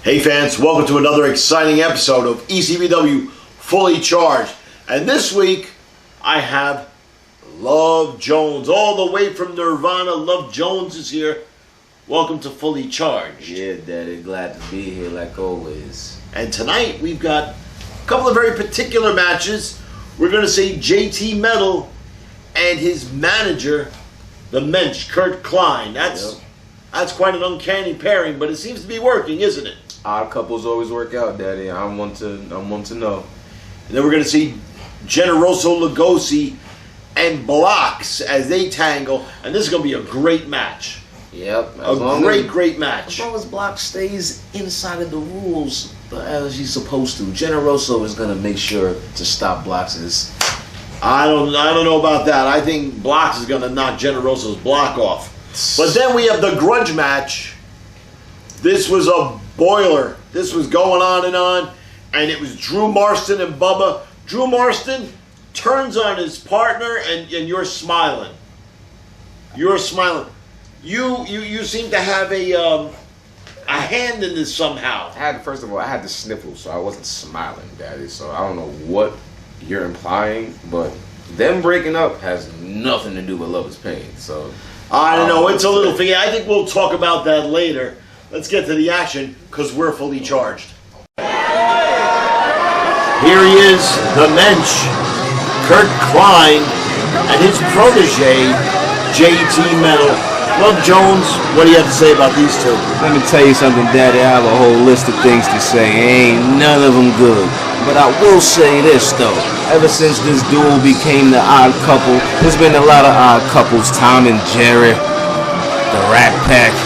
Hey fans, welcome to another exciting episode of ECPW Fully Charged. And this week, I have Love Jones, all the way from Nirvana. Love Jones is here. Welcome to Fully Charged. Yeah, Daddy, glad to be here like always. And tonight, we've got a couple of very particular matches. We're going to see JT Metal and his manager, the Mensch, Kurt Klein. That's quite an uncanny pairing, but it seems to be working, isn't it? Odd couples always work out, Daddy. I'm one to know. And then we're going to see Generoso, Lugosi, and Blocks as they tangle. And this is going to be a great match. Yep. Great match. As long as Blocks stays inside of the rules as he's supposed to, Generoso is going to make sure to stop Blocks'. I don't know about that. I think Blocks is going to knock Generoso's block off. But then we have the grudge match. This was a boiler. This was going on, and it was Drew Marston and Bubba. Drew Marston turns on his partner, and you're smiling. You're smiling. You seem to have a hand in this somehow. First of all, I had the sniffles, so I wasn't smiling, Daddy. So I don't know what you're implying, but them breaking up has nothing to do with Love is Pain. So I don't know. It's a little thing. I think we'll talk about that later. Let's get to the action, because we're fully charged. Here he is, the Mensch, Kurt Klein, and his protege, JT Metal. Love Jones, what do you have to say about these two? Let me tell you something, Daddy. I have a whole list of things to say. Ain't none of them good. But I will say this, though. Ever since this duo became the odd couple, there's been a lot of odd couples. Tom and Jerry, the Rat Pack,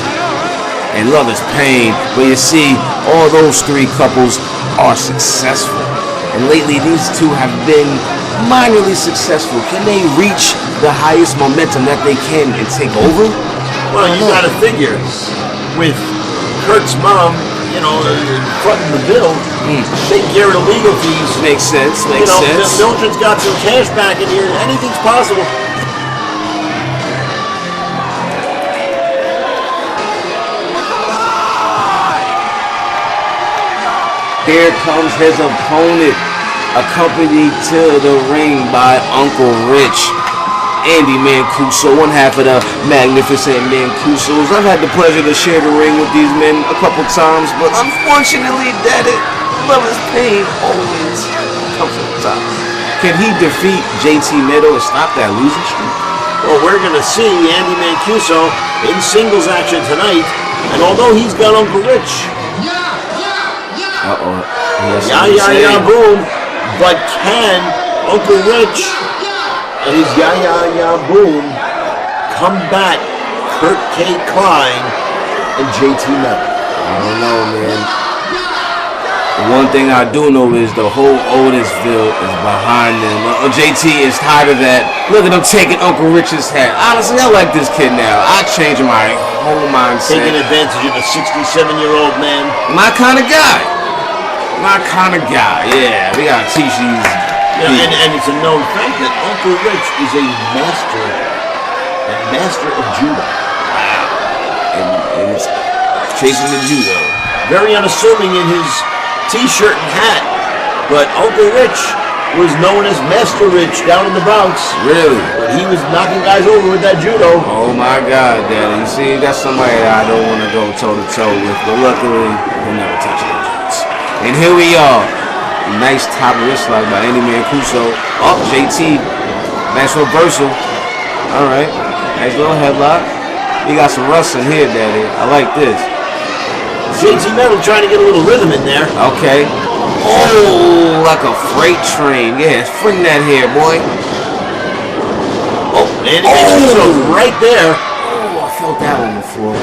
and Love is Pain. But you see, all those three couples are successful. And lately, these two have been minorly successful. Can they reach the highest momentum that they can and take over? Well, you got to figure, with Kurt's mom, fronting the bill, taking care of the legal fees. Makes sense, makes sense. Mildred's got some cash back in here. Anything's possible. Here comes his opponent, accompanied to the ring by Uncle Rich, Andy Mancuso, one half of the magnificent Mancusos. I've had the pleasure to share the ring with these men a couple times, but unfortunately, Daddy, Love is Pain always comes to the top. Can he defeat JT Metal and stop that losing streak? Well, we're going to see Andy Mancuso in singles action tonight, and although he's got Uncle Rich, boom, but can Uncle Rich and his boom combat Kurt K. Klein and JT Metal? I don't know, man. The one thing I do know is the whole Otisville is behind them. JT is tired of that. Look at him taking Uncle Rich's hat. Honestly, I like this kid now. I changed my whole mindset. Taking advantage of a 67-year-old man. My kind of guy. Yeah. We gotta teach these. And it's a known fact that Uncle Rich is a master of judo. Wow. And it's chasing the judo. Very unassuming in his t-shirt and hat, but Uncle Rich was known as Master Rich down in the Bronx. Really? But he was knocking guys over with that judo. Oh my God, Daddy. You see, that's somebody that I don't want to go toe-to-toe with, but luckily, he'll never touch it. And here we are. Nice top wrist lock by Andy Mancuso. Oh, JT. Nice reversal. Alright. Nice little headlock. You got some wrestling here, Daddy. I like this. JT Metal trying to get a little rhythm in there. Okay. Oh, like a freight train. Yeah, fling that here, boy. Oh, Andy Mancuso right there. Oh, I felt that one before.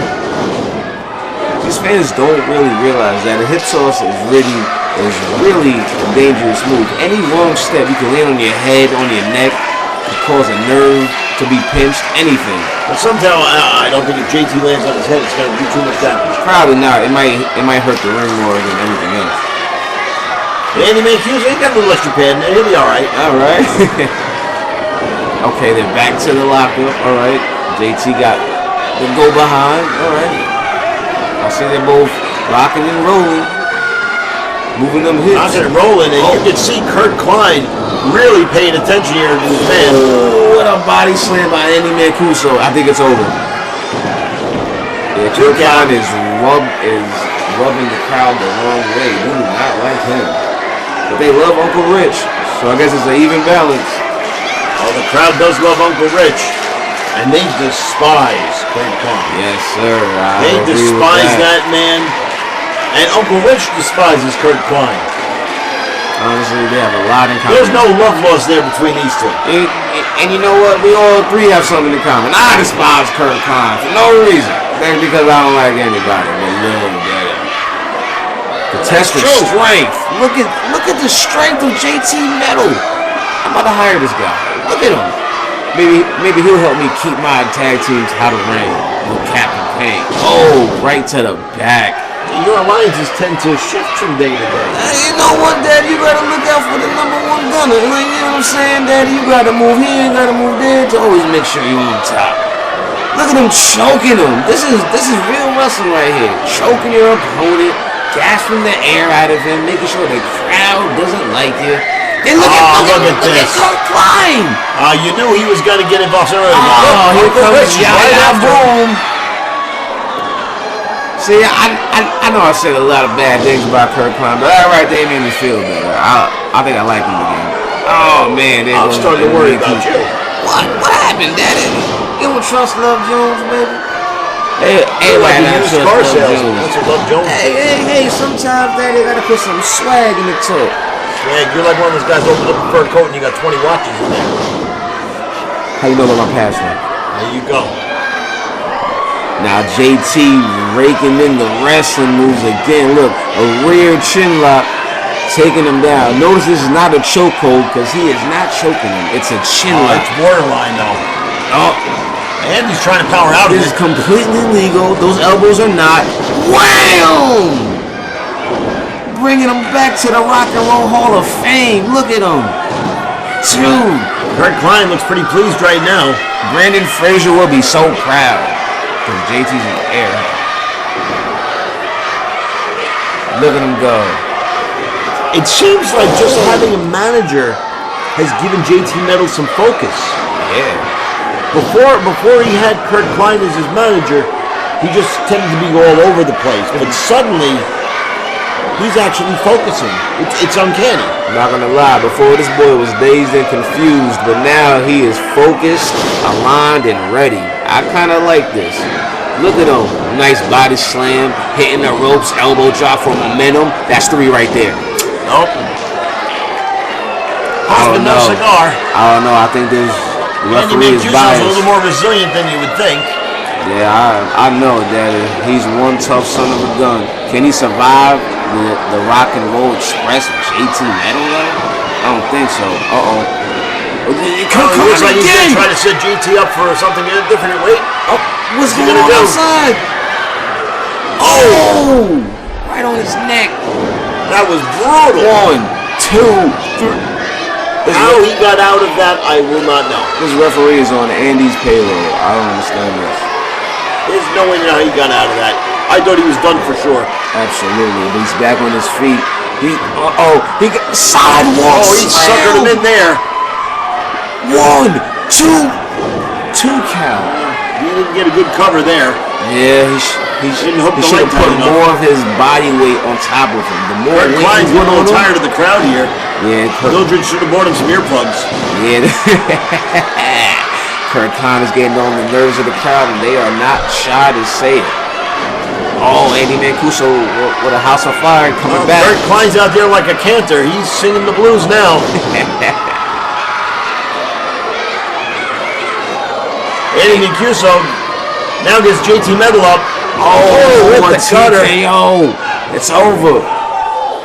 These fans don't really realize that a hip toss is really a dangerous move. Any wrong step, you can land on your head, on your neck, could cause a nerve to be pinched, anything. But somehow, I don't think if JT lands on his head, it's going to do too much damage. Probably not. It might hurt the ring more than anything else. Andy Mancuso ain't got a little extra pad in there. He'll be all right. All right. Okay, they're back to the lockup. All right. JT got the go behind. All right. I see they're both rocking and rolling, moving them hips. Rocking and rolling, and you can see Kurt Klein really paying attention here to his man. Oh, what a body slam by Andy Mancuso. I think it's over. Yeah, Kurt Klein is rubbing the crowd the wrong way. They do not like him. But they love Uncle Rich, so I guess it's an even balance. Oh, the crowd does love Uncle Rich, and they despise Kurt Klein. Yes, sir. They despise that man, and Uncle Rich despises Kurt Klein. Honestly, they have a lot in common. There's no love lost there between these two. And you know what? We all three have something in common. I despise Kurt Klein for no reason. That's because I don't like anybody. But little daddy. The test of strength. Look at the strength of JT Metal. I'm about to hire this guy. Look at him. Maybe he'll help me keep my tag teams out of ring with Captain Pain. Oh, right to the back. Your alliances tend to shift from day to day. You know what, Daddy? You gotta look out for the #1 gunner. Like, you know what I'm saying, Daddy? You gotta move here, you gotta move there to always make sure you're on top. Look at him choking him. This is real wrestling right here. Choking your opponent, gasping the air out of him, making sure the crowd doesn't like you. And look at this. Kurt Klein. You knew he was gonna get involved early. Oh, here comes Yaya Boom. See, I know I said a lot of bad things about Kurt Klein, but that right there made me feel better. I think I like him again. Oh man, I'm starting to worry about you. What happened, Daddy? You don't trust Love Jones, baby? Hey, Like everybody used trust car Love salesman. Jones. That's what Love Jones. Hey, sometimes, Daddy, gotta put some swag in the talk. Yeah, you're like one of those guys opened up a fur coat and you got 20 watches in there. How you know about my password? There you go. Now JT raking in the wrestling moves again. Look, a rear chin lock taking him down. Notice this is not a chokehold because he is not choking him. It's a chin lock. It's borderline though. Oh, and he's trying to power out of this is it. completely legal. Those elbows are not. Wham! Bringing him back to the Rock and Roll Hall of Fame. Look at him. Dude. Kurt Klein looks pretty pleased right now. Brandon Frazier will be so proud. Because JT's in the air. Look at him go. It seems like just having a manager has given JT Metal some focus. Yeah. Before he had Kurt Klein as his manager, he just tended to be all over the place. But suddenly, he's actually focusing. It's uncanny. I'm not gonna lie, before this boy was dazed and confused, but now he is focused, aligned, and ready. I kinda like this. Look at him. Nice body slam, hitting the ropes, elbow drop for momentum. That's 3 right there. Nope. I don't know. Cigar. I don't know. I think this referee is Mancuso's biased. a little more resilient than you would think. Yeah, I know that he's one tough son of a gun. Can he survive the Rock and Roll Express with JT Metal though? I don't think so. Looks like he's gonna try to set JT up for something different. Wait. Oh, what's going on outside? Oh! Right on his neck. That was brutal. 1, 2, 3. How he got out of that, I will not know. This referee is on Andy's payroll. I don't understand this. There's no way how he got out of that. I thought he was done for sure. Absolutely, but he's back on his feet. He got sidewalk. Oh, he suckered him in there. 1, 2 count. He didn't get a good cover there. Yeah, he should have put more of his body weight on top of him. The more Kurt Klein's getting a little tired of the crowd here. Yeah, Mildred should have bought him some earplugs. Yeah. Kurt Klein is getting on the nerves of the crowd, and they are not shy to say it. Oh, Andy Mancuso with a house on fire coming back. Kurt Klein's out there like a cantor. He's singing the blues now. Andy Mancuso now gets JT Metal up. Oh, with the cutter. TKO. It's over.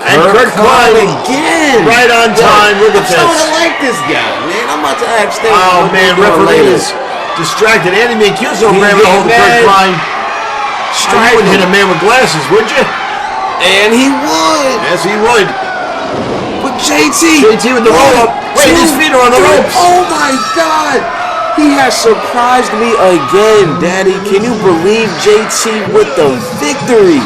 And Kurt Klein again. Right on time. Look at this. I'm starting to like this guy, man. I'm about to ask them. Oh, man. Referee is distracted. Andy Mancuso ran a hold of Kurt Klein. You wouldn't hit a man with glasses, would you? And he would. Yes, he would. But JT with the roll-up. Wait, his feet are on the ropes. Oh, my God. He has surprised me again, Daddy. Can you believe JT with the victory?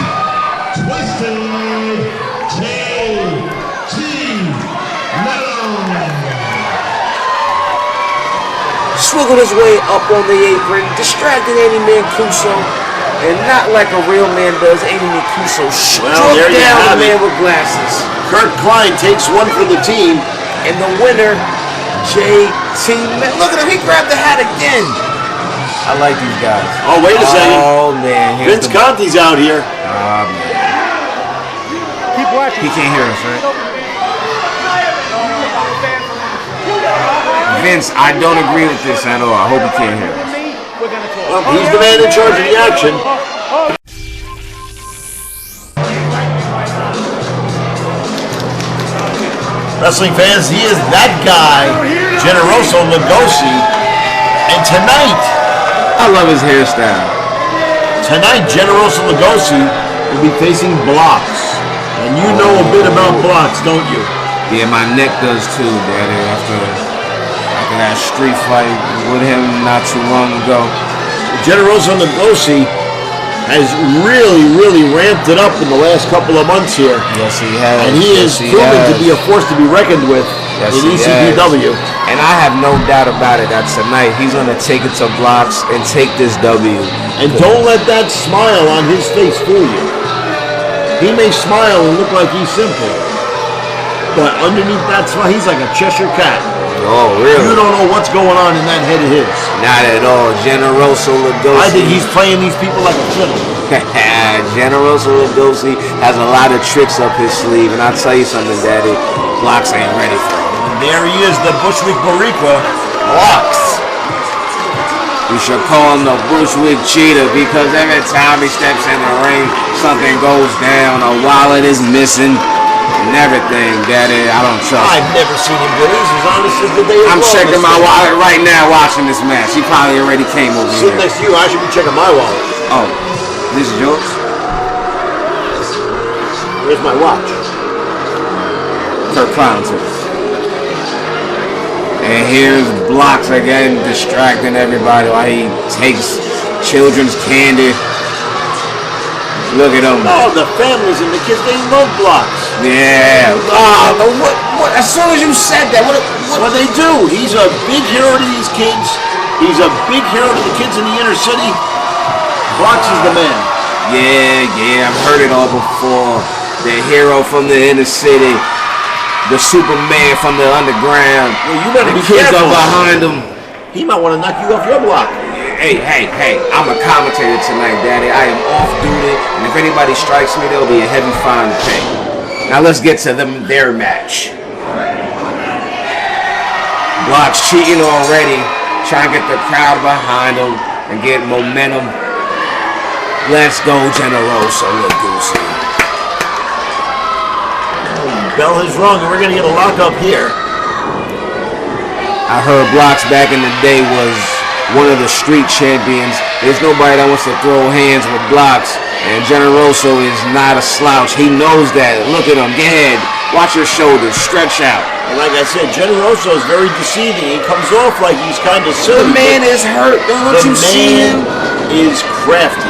swiggled his way up on the apron, distracted Andy Mancuso, and not like a real man does, Andy Mancuso struck down the man with glasses. Kurt Klein takes one for the team. And the winner, JT. Look at him, he grabbed the hat again. I like these guys. Oh, wait a second. Oh, man. Vince Conti's out here. Oh, man. Keep watching. He can't hear us, right? Vince, I don't agree with this at all. I hope he can't hear us. Well, he's the man in charge of the action. Wrestling fans, he is that guy, Generoso Lugosi. And tonight, I love his hairstyle. Tonight, Generoso Lugosi will be facing Blocks. And you know a bit about Blocks, don't you? Yeah, my neck does too, Daddy, after that street fight with him not too long ago. Generoso Lugosi has really ramped it up in the last couple of months here. Yes, he has. And he is proven to be a force to be reckoned with in ECPW. And I have no doubt about it that tonight he's going to take it to Blocks and take this W. And don't let that smile on his face fool you. He may smile and look like he's simple, but underneath that smile, he's like a Cheshire cat. Oh, really? You don't know what's going on in that head of his. Not at all. Generoso Lugosi. I think he's playing these people like a fiddle. Generoso Lugosi has a lot of tricks up his sleeve, and I'll tell you something, Daddy. Blocks ain't ready for him. And there he is, the Bushwick Barriqua. Blocks. We should call him the Bushwick Cheetah because every time he steps in the ring, something goes down. A wallet is missing. And everything, Daddy, I don't trust him. I've never seen him good. He's as honest as the day. I'm checking my wallet right now watching this match. He probably already came over here. Sitting next to you, I should be checking my wallet. Oh, this is yours? Where's my watch? Kurt Klein. And here's Blocks again, distracting everybody while he takes children's candy. Look at them. Oh, the families and the kids, they love Blocks. Yeah. Oh, what? As soon as you said that, what they do. He's a big hero to these kids. He's a big hero to the kids in the inner city. Blocks is the man. Yeah, I've heard it all before. The hero from the inner city. The Superman from the underground. Well, you better be kids careful. are behind him. He might want to knock you off your block. Hey, I'm a commentator tonight, Daddy. I am off duty, and if anybody strikes me, there'll be a heavy fine to pay. Now let's get to their match. Blocks cheating already, trying to get the crowd behind him and get momentum. Let's go, Generoso Lugosi. Bell is wrong, and we're going to get a lockup here. I heard Blocks back in the day was one of the street champions. There's nobody that wants to throw hands with Blocks, and Generoso is not a slouch. He knows that. Look at him. Get ahead. Watch your shoulders. Stretch out. And like I said, Generoso is very deceiving. He comes off like he's kind of silly. The man is hurt. Don't you see him? The man is crafty.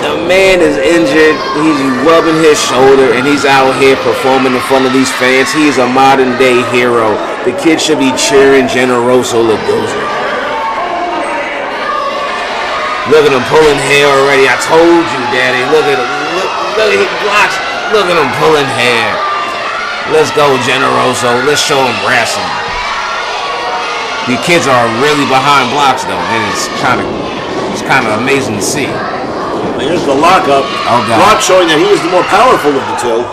The man is injured. He's rubbing his shoulder, and he's out here performing in front of these fans. He is a modern-day hero. The kids should be cheering Generoso Lugosi. Look at him pulling hair already. I told you, Daddy. Look at him. Look at him. Blocks. Look at him pulling hair. Let's go, Generoso. Let's show him wrestling. The kids are really behind Blocks, though, and it's kind of amazing to see. Here's the lockup. Oh, God. Blocks showing that he is the more powerful of the two.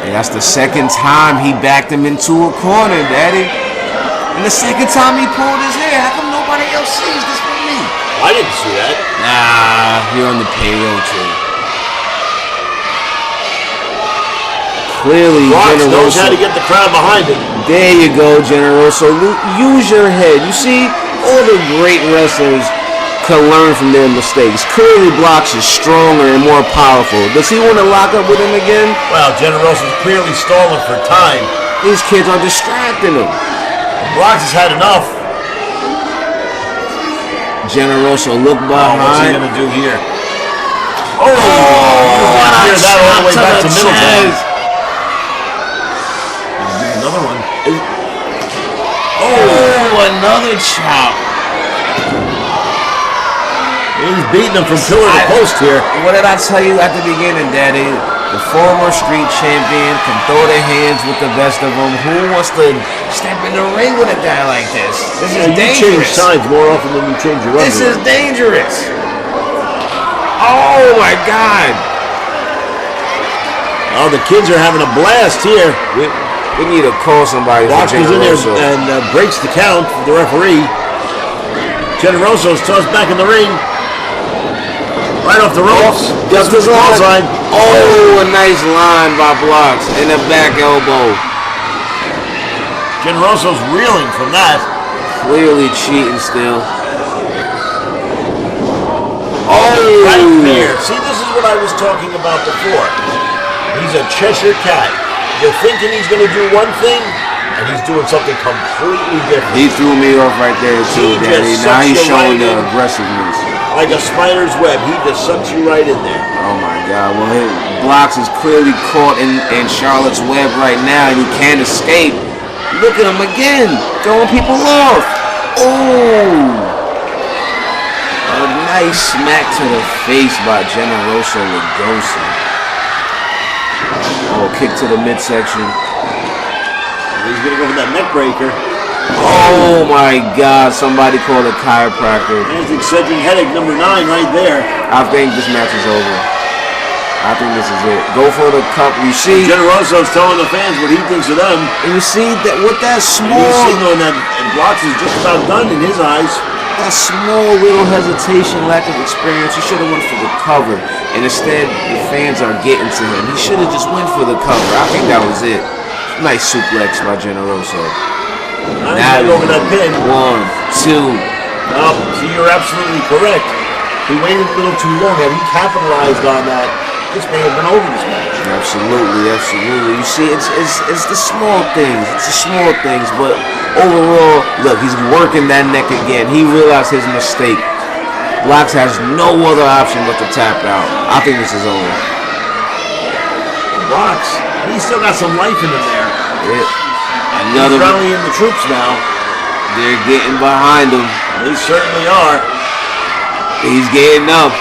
And that's the second time he backed him into a corner, Daddy. And the second time he pulled his hair. How come nobody else sees this but me? I didn't see that. Nah, you're on the payroll too. Clearly, Blocks knows Generoso. how to get the crowd behind him. There you go, Generoso. Use your head. You see, all the great wrestlers can learn from their mistakes. Clearly, Blocks is stronger and more powerful. Does he want to lock up with him again? Well, Generoso's clearly stalling for time. These kids are distracting him. Blocks has had enough. Generoso, look behind. What's he gonna do here? Oh! What a Hear that all the way shot back to to the Middletown. chest. Another one. Oh, another chop. He's beating him from pillar to post here. What did I tell you at the beginning, Daddy? The former street champion can throw their hands with the best of them. Who wants to step in the ring with a guy like this? This is dangerous. You change sides more often than you change your underwear. This is dangerous. Oh my God. Oh, the kids are having a blast here. We need to call somebody. Block goes in there and breaks the count for the referee. Generoso's tossed back in the ring. Right off the ropes. Just his line. Oh, a nice line by Blocks in the back elbow. Generoso's reeling from that. Clearly cheating still. Oh, right there. See, this is what I was talking about before. He's a Cheshire cat. You're thinking he's going to do one thing, and he's doing something completely different. He threw me off right there too, Daddy. Now he's showing the aggressiveness. Like a spider's web. He just sucks you right in there. Oh my God. Well, his Blocks is clearly caught in Charlotte's web right now, and he can't escape. Look at him again, throwing people off. Oh. A nice smack to the face by Generoso Lugosi. Oh, kick to the midsection. He's going to go for that neck breaker. Oh my God, somebody called a chiropractor. There's eccentric headache number 9 right there. I think this match is over. I think this is it. Go for the cup. You see, Generoso's telling the fans what he thinks of them. and you see that with that small, He's signaling that Blocks is just about done in his eyes. that small little hesitation, lack of experience, he should have went for the cover. And instead, the fans are getting to him. He should have just went for the cover. I think that was it. Nice suplex by Generoso. Now he's over that pin. 1, 2. Oh, see, you're absolutely correct. He waited a little too long. Had he capitalized on that, this may have been over this match. Absolutely, absolutely. You see, it's the small things. It's the small things, but overall, look, he's working that neck again. He realized his mistake. Blocks has no other option but to tap out. I think this is over. Blocks, he's still got some life in him there. Another. He's rallying the troops now. They're getting behind him. They certainly are. He's getting up.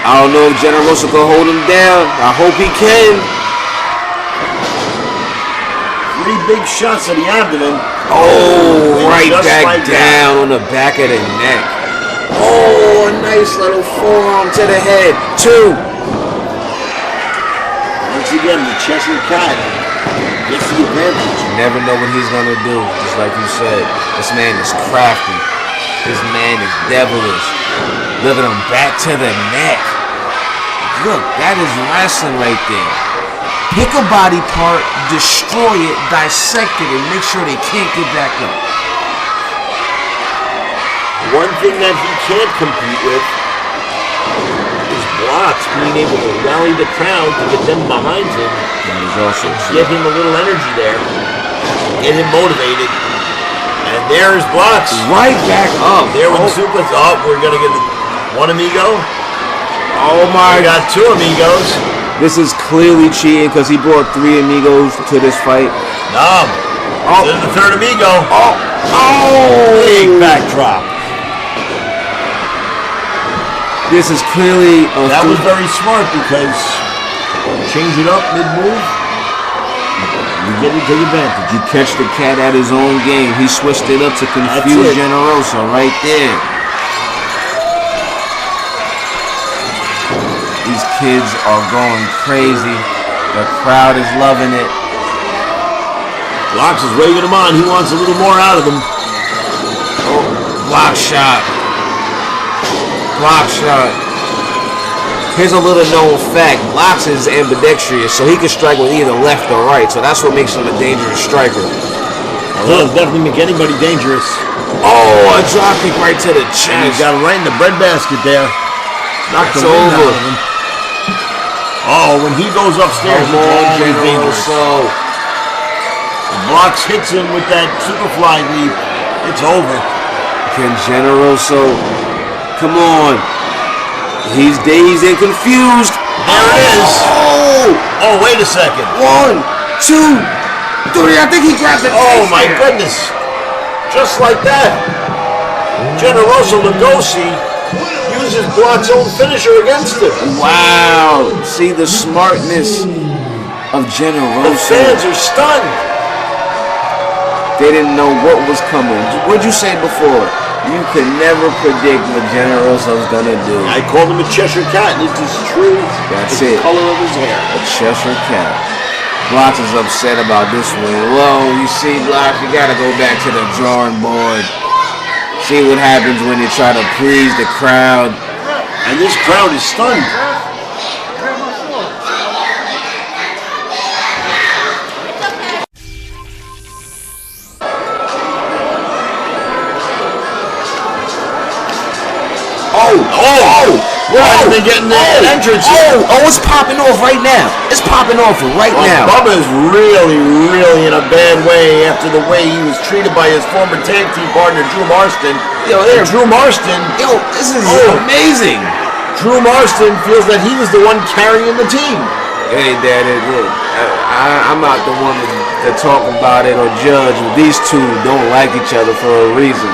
I don't know if Generoso can hold him down. I hope he can. 3 big shots at the abdomen. Oh, right just back like down on the back of the neck. Oh, a nice little forearm to the head. 2. Once again, the Cheshire Cat gets the advantage. You never know what he's going to do, just like you said. This man is crafty. This man is devilish. Look at him, back to the neck. Look, that is wrestling right there. Pick a body part, destroy it, dissect it, and make sure they can't get back up. One thing that he can't compete with is Blocks being able to rally the crowd to get them behind him. That is also true. Get him a little energy there. Get him motivated. And there's Blocks. Right back up. There with the suplex. Oh, we're going to get one amigo. Oh my We got 2 amigos. This is clearly cheating because he brought 3 amigos to this fight. No. Oh. There's the 3rd amigo. Oh! Big backdrop. This is clearly a That was very smart because change it up mid-move. You get it to the advantage. You catch the cat at his own game. He switched it up to confuse Generoso right there. These kids are going crazy. The crowd is loving it. Blocks is waving him on. He wants a little more out of him. Oh, block shot. Block shot. Here's a little known fact. Blocks is ambidextrous, so he can strike with either left or right. So that's what makes him a dangerous striker. Well, that doesn't make anybody dangerous. Oh, a drop kick right to the chest. And he got him right in the breadbasket there. Knocked It's the wind over. out of him. Oh, when he goes upstairs, Come on, he's dangerous. Generoso. Blocks hits him with that superfly leap. It's over. Can Generoso? Come on. He's dazed and confused. There it is. Oh! Oh, wait a second. 1, 2, 3. I think he grabbed it. Oh, my goodness. Just like that. Generoso Lugosi uses Block's own finisher against him. Wow. See the smartness of The Generoso. fans are stunned. They didn't know what was coming. What'd you say before? You could never predict what Generoso's gonna do. I called him a Cheshire Cat, and it is true. That's It's it. the color of his hair. A Cheshire Cat. Blocks is upset about this win. Whoa, you see, Blocks, you gotta go back to the drawing board. See what happens when you try to please the crowd. And this crowd is stunned. Well, they're getting the entrance. It's popping off right now. It's popping off right now. Bubba is really, really in a bad way after the way he was treated by his former tag team partner, Drew Marston. Drew Marston. This is amazing. Drew Marston feels that he was the one carrying the team. Hey, Daddy, look, I'm not the one to talk about it or judge, but these two don't like each other for a reason.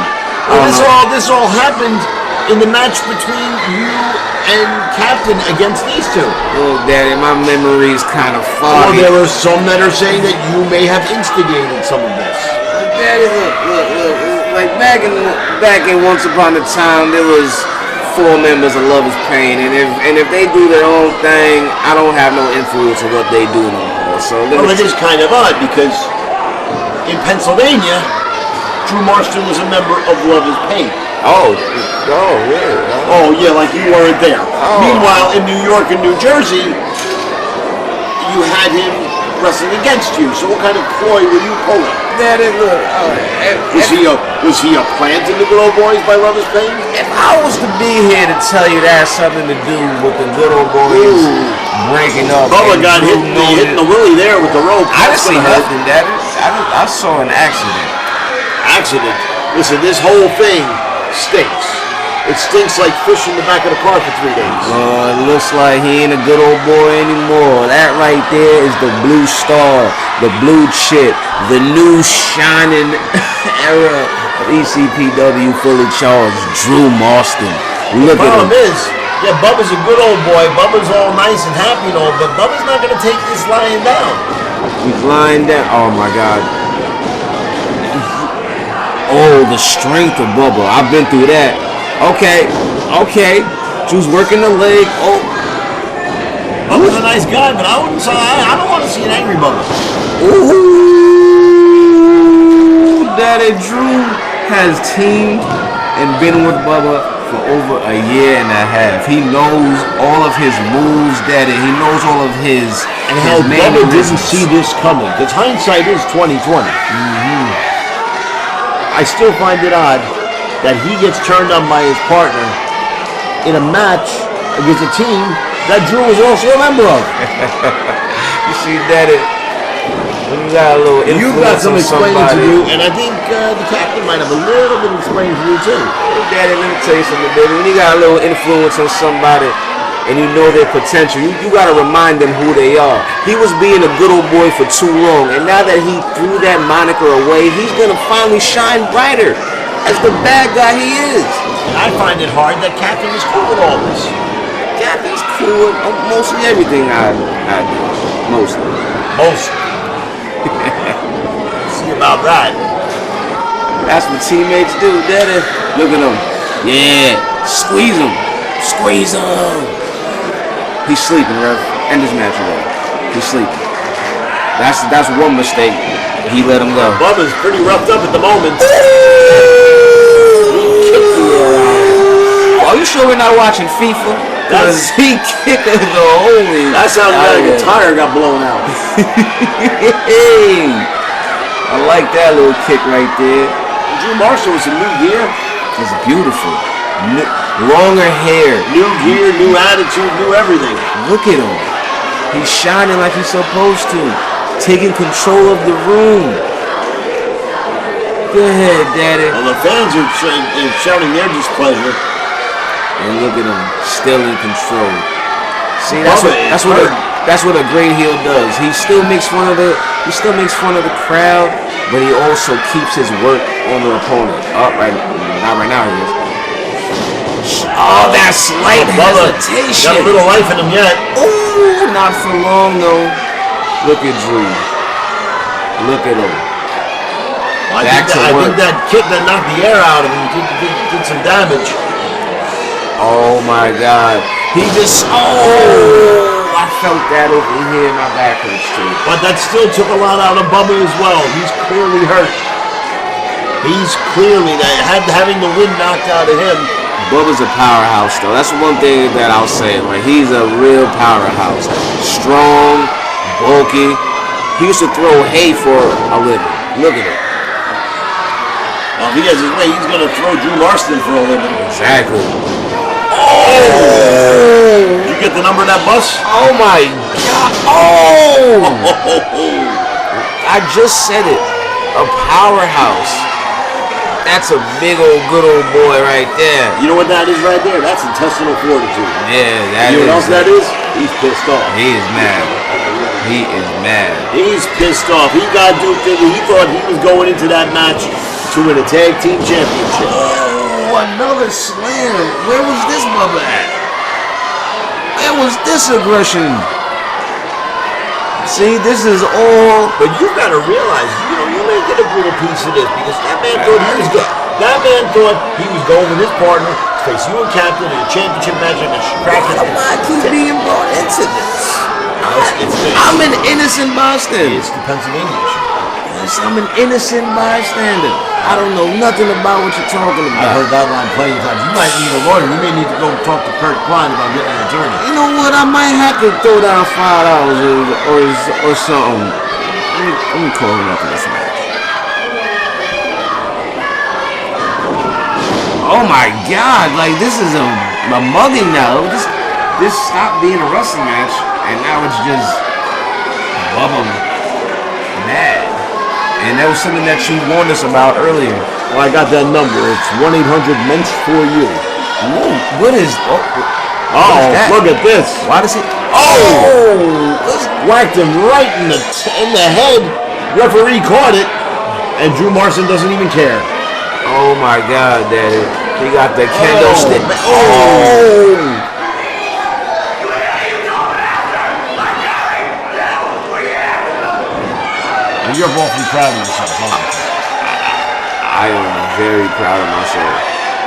This all happened in the match between you and Captain against these two. Look, Daddy, my memory's kind of Well, foggy. there are some that are saying that you may have instigated some of this. Daddy, look. Like back in Once Upon a Time, there was 4 members of Love Is Pain, and if they do their own thing, I don't have no influence on what they do no more. So Well, it is kind of odd because in Pennsylvania, Drew Marston was a member of Love Is Pain. Oh, yeah. Oh, yeah, like you weren't there. Oh. Meanwhile, in New York and New Jersey, you had him wrestling against you. So what kind of ploy were you pulling? Daddy, look. Was he a plant in the Good Old Boys by Love Is Pain? If I was to be here to tell you that has something to do with the Good Old Boys breaking up, Bubba and got Drew hitting the willy there with the rope. I didn't That's see gonna hurt. nothing, Daddy. I saw an accident. Accident. Listen, this whole thing stinks. It stinks like fish in the back of the car for 3 days. It looks like he ain't a good old boy anymore. That right there is the blue star, the blue chip, the new shining era of ECPW fully charged Drew Marston. Look at him. Problem is, Bubba's a good old boy. Bubba's all nice and happy and all, but Bubba's not going to take this lying down. He's lying down. Oh my God. Oh, the strength of Bubba. I've been through that. Okay. Drew's working the leg. Oh. Bubba's a nice guy, but I don't want to see an angry Bubba. Ooh. Daddy, Drew has teamed and been with Bubba for over a year and a half. He knows all of his moves, Daddy. He knows all of his. And how Bubba didn't see this coming, because hindsight is 20/20. I still find it odd that he gets turned on by his partner in a match against a team that Drew was also a member of. You see, Daddy, when you got a little influence You've got some on explaining to somebody, do, and I think the captain might have a little bit of explaining to do too. Daddy, let me tell you something, baby. When you got a little influence on somebody and you know their potential, you got to remind them who they are. He was being a good old boy for too long, and now that he threw that moniker away, he's going to finally shine brighter as the bad guy he is. I find it hard that Captain is cool with all this. Captain's cool with mostly everything I do. Mostly. See about that. That's what teammates do, Daddy. Look at him. Yeah. Squeeze him. He's sleeping, Rev. End his match already. He's sleeping. That's one mistake. He let him go. Bubba's pretty roughed up at the moment. Are you sure we're not watching FIFA? Because he kicked the holy. That sounded like a tire got blown out. Hey, I like that little kick right there. Drew Marston was in new gear. It's beautiful. Longer hair. New gear, new attitude, new everything. Look at him. He's shining like he's supposed to. Taking control of the room. Go ahead, Daddy. Well, the fans are shouting their displeasure. And look at him, still in control. See, that's what a great heel does. He still makes fun of the crowd, but he also keeps his work on the opponent. Not right now he is. Oh, that slight Bubba hesitation. got a little life in him yet. Oh, not for long though. Look at Drew. Look at him. I think that kick that knocked the air out of him did some damage. Oh my God. He just, oh, I felt that over here. My back hurts too. But that still took a lot out of Bubba as well. He's clearly hurt. He's clearly, having the wind knocked out of him. Bubba's a powerhouse though. That's one thing that I'll say. Like, he's a real powerhouse. Strong, bulky. He used to throw hay for a living. Look at him. If he has his way, he's going to throw Drew Marston for a living. Exactly. Oh! Did you get the number of that bus? Oh my God. Oh! I just said it. A powerhouse. That's a big old good old boy right there. You know what that is right there? That's intestinal fortitude. Yeah, that you know is. what else that is? He's pissed off. He is mad. He is mad. He's pissed off. He got duped. He thought he was going into that match to win a tag team championship. Oh, another slam. Where was this Bubba at? Where was this aggression? See, this is all. But you got to realize, you may get a little piece of this because that man thought he was good. That man thought he was going with his partner to face you and Captain in a championship match and Why do I keep being brought into this? I'm an innocent bystander. It's the Pennsylvania issue. Yes, I'm an innocent bystander. I don't know nothing about what you're talking I've about. heard that line plenty of times. You might need a lawyer. You may need to go talk to Klein about getting an attorney. You know what? I might have to throw down $5 or something. Let me call him after this match. Oh my God! Like, this is a mugging now. This stopped being a wrestling match, and now it's just Bubba mad. And that was something that you warned us about earlier. Well, I got that number. It's 1-800-MENS-4-U. Ooh, what is? Oh, look at this. Why does he? Oh! Whacked him right in the head. Referee caught it, and Drew Marston doesn't even care. Oh my God, Daddy! He got the kendo stick. Oh! You're awfully proud of yourself, huh? I am very proud of myself.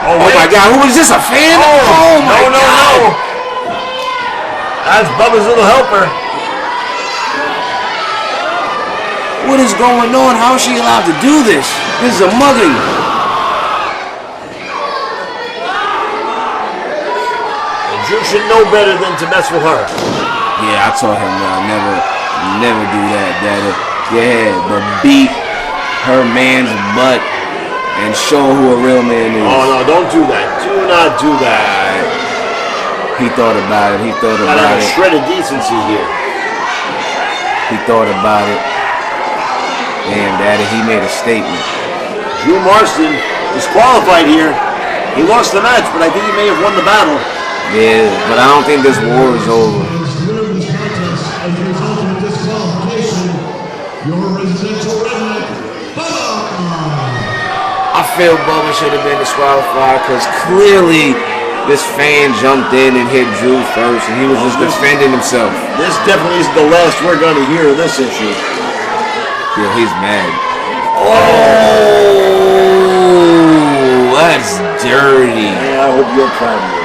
Oh my God! Who is this? A fan? Oh my God! No! That's Bubba's little helper. What is going on? How is she allowed to do this? This is a mugging. And Drew should know better than to mess with her. Yeah, I told him never do that, Daddy. Yeah, but beat her man's butt and show who a real man is. Oh no, don't do that. Do not do that. He thought about it. Gotta have a shred of decency here. He thought about it. Damn, Daddy, he made a statement. Drew Marston disqualified here. He lost the match, but I think he may have won the battle. Yeah, but I don't think this war is over. I feel Bubba should have been disqualified because clearly this fan jumped in and hit Drew first, and he was just defending himself. This definitely is the last we're going to hear of this issue. Yeah, he's mad. Oh, that's dirty. Yeah, I hope you're proud of yourself.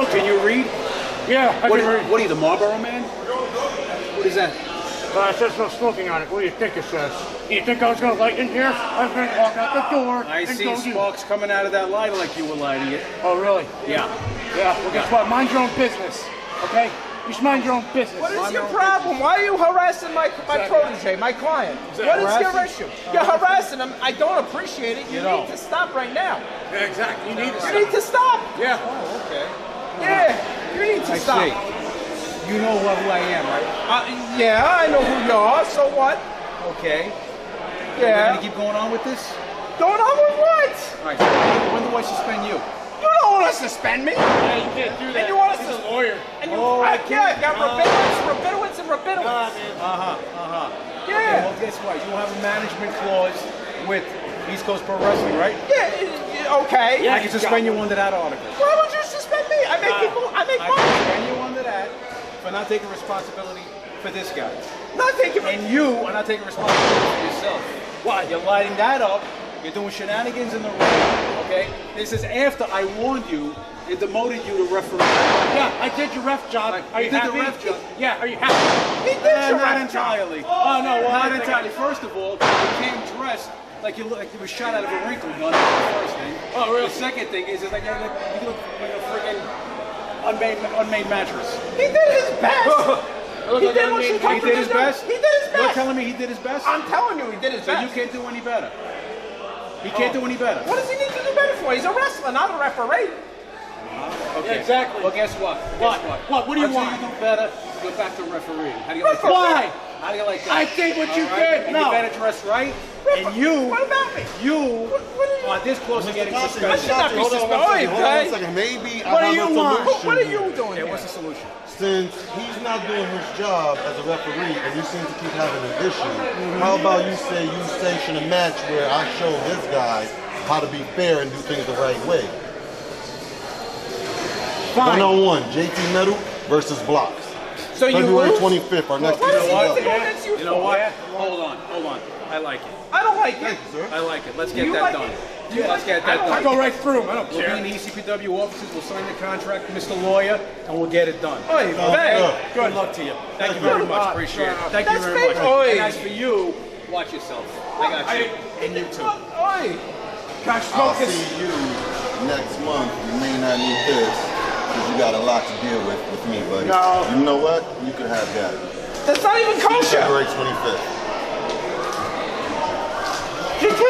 Can you read? Yeah, I can read. What are you, the Marlboro Man? What is that? It says no smoking on it. What do you think it says? You think I was going to light in here? I was going to walk out the door. I and see go sparks coming out of that light like you were lighting it. Oh, really? Yeah. Yeah, well, guess what? Mind your own business, okay? You should mind your own business. What is your problem? Why are you harassing my protege, my client? What is your issue? You're harassing him. I don't appreciate it. You need to stop right now. Yeah, exactly. You need to You need to stop. Yeah. Yeah, you need to stop. You know who I am, right? Yeah, I know who you are. So what? Okay. Yeah. We're gonna keep going on with this? Going on with what? All right. When do I suspend you? You don't want to suspend me. Yeah, you can't do that. And you want us He's to a lawyer. And you, I yeah, can't. you got Rabinowitz, and Rabinowitz. Okay, well, guess what? You have a management clause with East Coast Pro Wrestling, right? Yeah, okay. I can suspend you under that article. Why would you suspend me? I make I can money. suspend you under that for not taking responsibility for this guy. Not taking And you are not taking responsibility for yourself. Why? You're lighting that up. You're doing shenanigans in the ring, okay? This is after I warned you and demoted you to referee. Yeah, I did your ref job. Are you did happy? the ref job. Yeah, are you happy? He did your Not ref job. entirely. Oh, no, well, Not I think entirely. First of all, you came dressed like you was shot out of a wrinkle gun. That's the first thing. Oh, really? The second thing is like you look like a freaking unmade mattress. He did his best. He did what you He told him did to his do. best? He did his You're best. telling me he did his best? I'm telling you, he did his So best. you can't do any better. He can't do any better. What does he need to do better for? He's a wrestler, not a referee. Okay. Yeah, exactly. Well, guess what? What do you Until want? you do better, go back to refereeing. How do you like that? Why? How do you like that? I think what you All right? did. And No. you better dress right. And you, What about me? you What are you- are this close to getting I suspended. should not be suspended. Hold on a second. Maybe What I do have you a want? solution. What are you here. doing Okay, here? what's the solution? Since he's not doing his job as a referee and you seem to keep having an issue, how about you sanction a match where I show this guy how to be fair and do things the right way? Fine. 1-on-1, JT Metal versus Blocks. So you February lose? 25th, our next What does he episode. need to go against you You know for? what? Hold on. I like it. I don't like it. Thank you, sir. I like it. Let's get You that like done. it? You Let's like get it? that I don't done. I go right through him. I don't We'll be care. in the ECPW offices. We'll sign the contract, Mr. Lawyer, and we'll get it done. Oy, good. Good luck to you. Thank you very much. Appreciate it. Thank you That's very much. fake. Oy. And as for you, watch yourself. I got you. And you too. Oi. Gosh, I'll smoke this. see you next month. You may not need this because you got a lot to deal with me, buddy. No. You know what? You can have that. That's not even kosher. February 25th. GT,